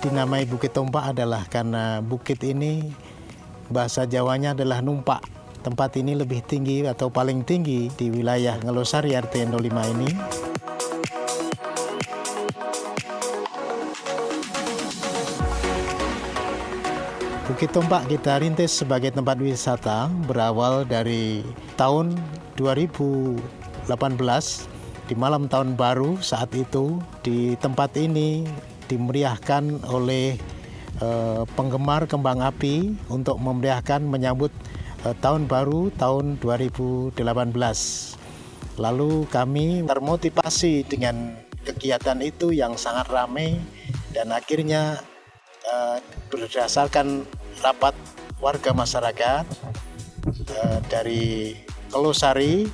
dinamai Bukit Tompak adalah karena bukit ini bahasa Jawanya adalah numpak. Tempat ini lebih tinggi atau paling tinggi di wilayah Ngelosari RT 05 ini. Bukit Tompak kita rintis sebagai tempat wisata berawal dari tahun 2018 di malam tahun baru. Saat itu di tempat ini dimeriahkan oleh penggemar kembang api untuk memeriahkan menyambut tahun baru tahun 2018. Lalu kami termotivasi dengan kegiatan itu yang sangat ramai dan akhirnya berdasarkan rapat warga masyarakat dari Ngelosari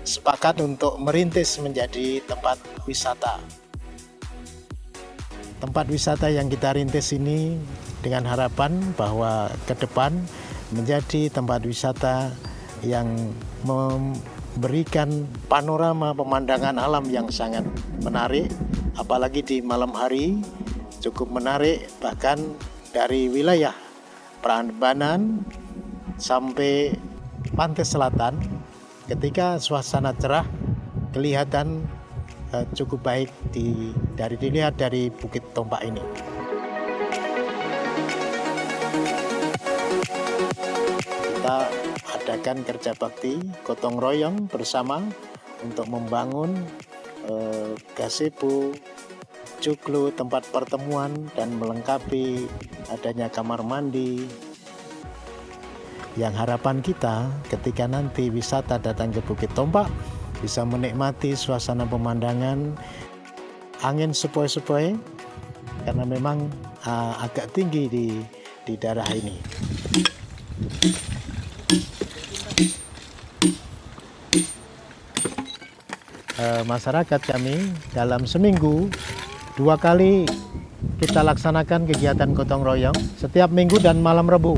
sepakat untuk merintis menjadi tempat wisata. Tempat wisata yang kita rintis ini dengan harapan bahwa ke depan menjadi tempat wisata yang memberikan panorama pemandangan alam yang sangat menarik, apalagi di malam hari cukup menarik, bahkan dari wilayah Prambanan sampai pantai selatan ketika suasana cerah kelihatan cukup baik dilihat dari Bukit Tompak ini. Kita adakan kerja bakti gotong royong bersama untuk membangun gazebo, joglo, tempat pertemuan, dan melengkapi adanya kamar mandi. Yang harapan kita ketika nanti wisata datang ke Bukit Tompak bisa menikmati suasana pemandangan, angin sepoi-sepoi karena memang agak tinggi di daerah ini. Masyarakat kami dalam seminggu 2 kali kita laksanakan kegiatan gotong royong setiap minggu dan malam Rabu.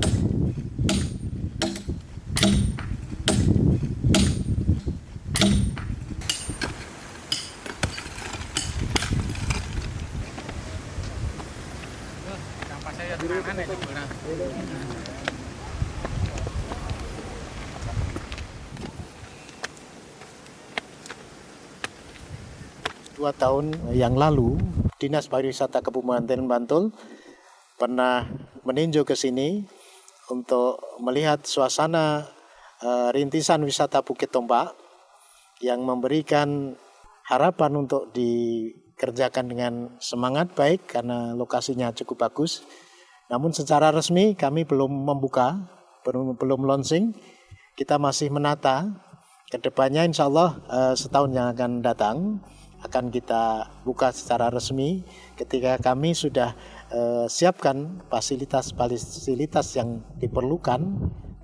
Dua tahun yang lalu, Dinas Pariwisata Kabupaten Bantul pernah meninjau ke sini untuk melihat suasana rintisan wisata Bukit Tompak yang memberikan harapan untuk dikerjakan dengan semangat baik karena lokasinya cukup bagus. Namun secara resmi kami belum membuka, belum launching. Kita masih menata. Kedepannya insya Allah setahun yang akan datang akan kita buka secara resmi ketika kami sudah siapkan fasilitas yang diperlukan,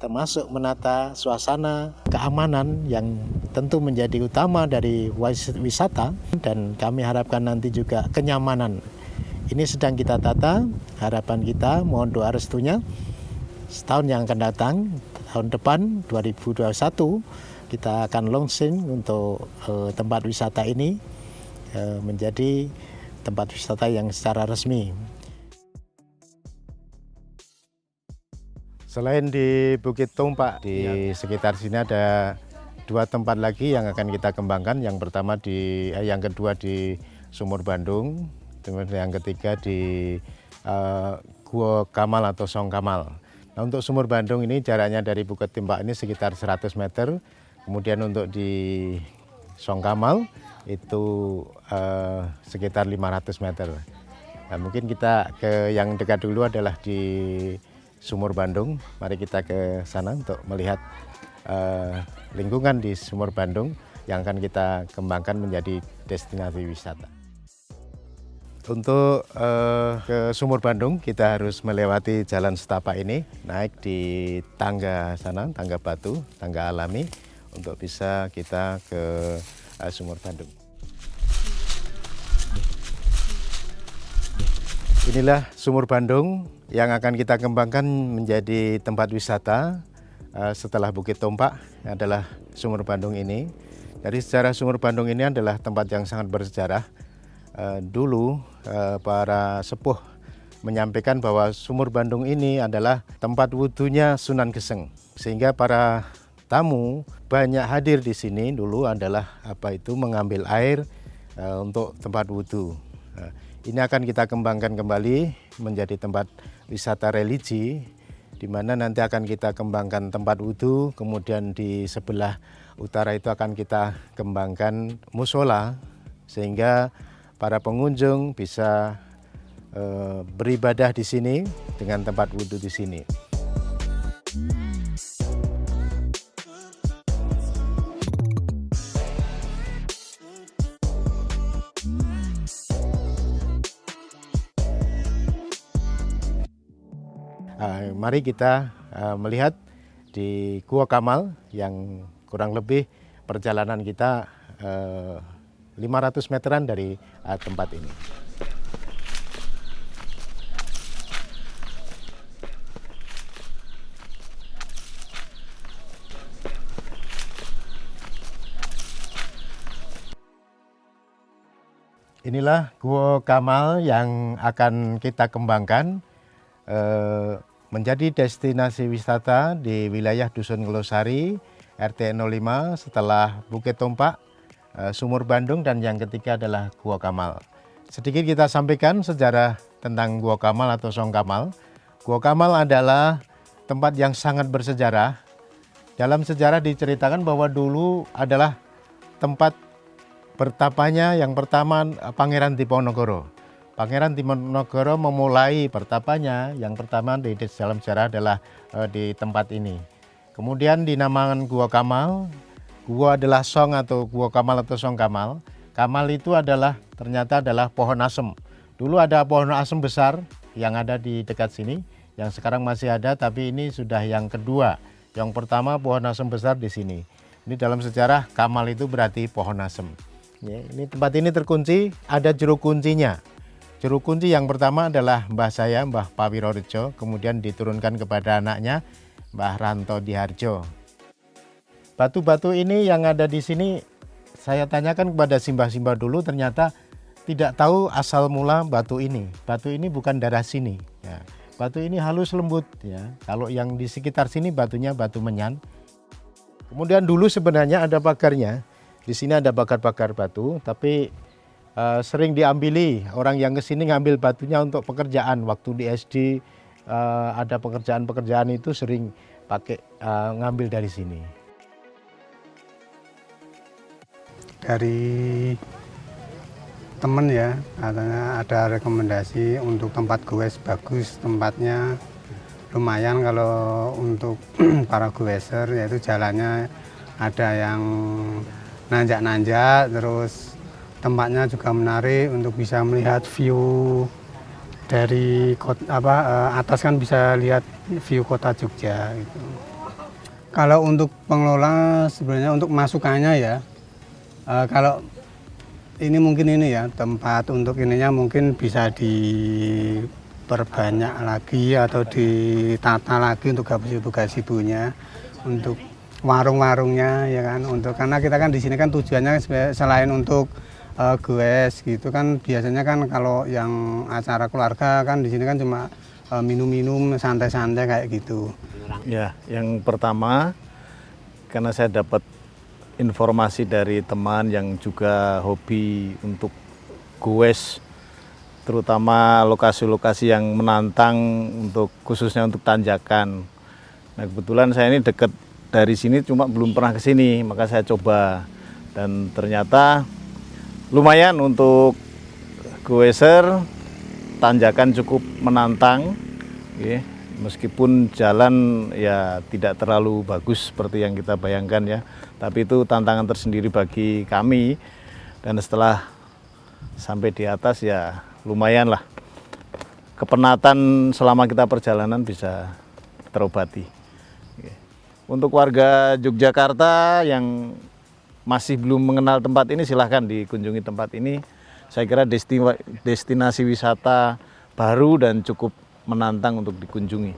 termasuk menata suasana keamanan yang tentu menjadi utama dari wisata, dan kami harapkan nanti juga kenyamanan. Ini sedang kita tata. Harapan kita mohon doa restunya setahun yang akan datang, tahun depan 2021 kita akan launching untuk tempat wisata ini menjadi tempat wisata yang secara resmi. Selain di Bukit Tompak, di sekitar sini ada 2 tempat lagi yang akan kita kembangkan. Yang pertama yang kedua di Sumur Bandung, yang ketiga di Gua Kamal atau Song Kamal. Nah, untuk Sumur Bandung ini jaraknya dari Bukit Tompak ini sekitar 100 meter. Kemudian untuk di Song Kamal itu sekitar 500 meter. Nah, mungkin kita ke yang dekat dulu adalah di Sumur Bandung. Mari kita ke sana untuk melihat lingkungan di Sumur Bandung yang akan kita kembangkan menjadi destinasi wisata. Untuk ke Sumur Bandung kita harus melewati jalan setapak ini, naik di tangga sana, tangga batu, tangga alami untuk bisa kita ke Sumur Bandung. Inilah Sumur Bandung yang akan kita kembangkan menjadi tempat wisata setelah Bukit Tompak adalah Sumur Bandung ini. Jadi sejarah Sumur Bandung ini adalah tempat yang sangat bersejarah. Dulu para sepuh menyampaikan bahwa Sumur Bandung ini adalah tempat wudhunya Sunan Geseng. Sehingga para tamu banyak hadir di sini dulu adalah mengambil air untuk tempat wudhu. Ini akan kita kembangkan kembali menjadi tempat wisata religi, di mana nanti akan kita kembangkan tempat wudhu, kemudian di sebelah utara itu akan kita kembangkan musola, sehingga para pengunjung bisa beribadah di sini dengan tempat wudhu di sini. Mari kita melihat di Gua Kamal yang kurang lebih perjalanan kita 500 meteran dari tempat ini. Inilah Gua Kamal yang akan kita kembangkan menjadi destinasi wisata di wilayah Dusun Ngelosari, RT 05, setelah Bukit Tumpak, Sumur Bandung, dan yang ketiga adalah Gua Kamal. Sedikit kita sampaikan sejarah tentang Gua Kamal atau Song Kamal. Gua Kamal adalah tempat yang sangat bersejarah. Dalam sejarah diceritakan bahwa dulu adalah tempat bertapanya yang pertama Pangeran Diponegoro. Pangeran Diponegoro memulai bertapanya yang pertama di dalam sejarah adalah di tempat ini. Kemudian dinamakan Gua Kamal. Gua adalah Song atau Gua Kamal atau Song Kamal. Kamal itu ternyata adalah pohon asem. Dulu ada pohon asem besar yang ada di dekat sini, yang sekarang masih ada, tapi ini sudah yang kedua. Yang pertama pohon asem besar di sini. Ini dalam sejarah Kamal itu berarti pohon asem. Ya, ini tempat ini terkunci, ada juru kuncinya. Juru kunci yang pertama adalah mbah saya, Mbah Pawirorejo, kemudian diturunkan kepada anaknya, Mbah Ranto Diharjo. Batu-batu ini yang ada di sini, saya tanyakan kepada simbah-simbah dulu, ternyata tidak tahu asal mula batu ini. Batu ini bukan daerah sini. Ya. Batu ini halus lembut. Ya. Kalau yang di sekitar sini batunya batu menyan. Kemudian dulu sebenarnya ada pagarnya. Di sini ada bakar-bakar batu, tapi sering diambili. Orang yang kesini ngambil batunya untuk pekerjaan. Waktu di SD ada pekerjaan-pekerjaan itu sering pakai ngambil dari sini. Dari temen ya, katanya ada rekomendasi untuk tempat goes bagus, tempatnya lumayan kalau untuk para goeser, yaitu jalannya ada yang nanjak-nanjak, terus tempatnya juga menarik untuk bisa melihat view dari atas, kan bisa lihat view kota Jogja gitu. Kalau untuk pengelola sebenarnya untuk masukannya ya, kalau ini mungkin tempat untuk ininya mungkin bisa diperbanyak lagi atau ditata lagi untuk gazebo-gazebonya, untuk warung-warungnya ya kan, karena kita kan di sini kan tujuannya selain untuk goes gitu kan, biasanya kan kalau yang acara keluarga kan di sini kan cuma minum-minum santai-santai kayak gitu. Ya, yang pertama karena saya dapat informasi dari teman yang juga hobi untuk goes, terutama lokasi-lokasi yang menantang khususnya untuk tanjakan. Nah, kebetulan saya ini dekat dari sini, cuma belum pernah ke sini, maka saya coba dan ternyata lumayan untuk goeser, tanjakan cukup menantang, meskipun jalan ya tidak terlalu bagus seperti yang kita bayangkan ya, tapi itu tantangan tersendiri bagi kami. Dan setelah sampai di atas ya lumayan lah, kepenatan selama kita perjalanan bisa terobati. Untuk warga Yogyakarta yang masih belum mengenal tempat ini, silahkan dikunjungi tempat ini. Saya kira destinasi wisata baru dan cukup menantang untuk dikunjungi.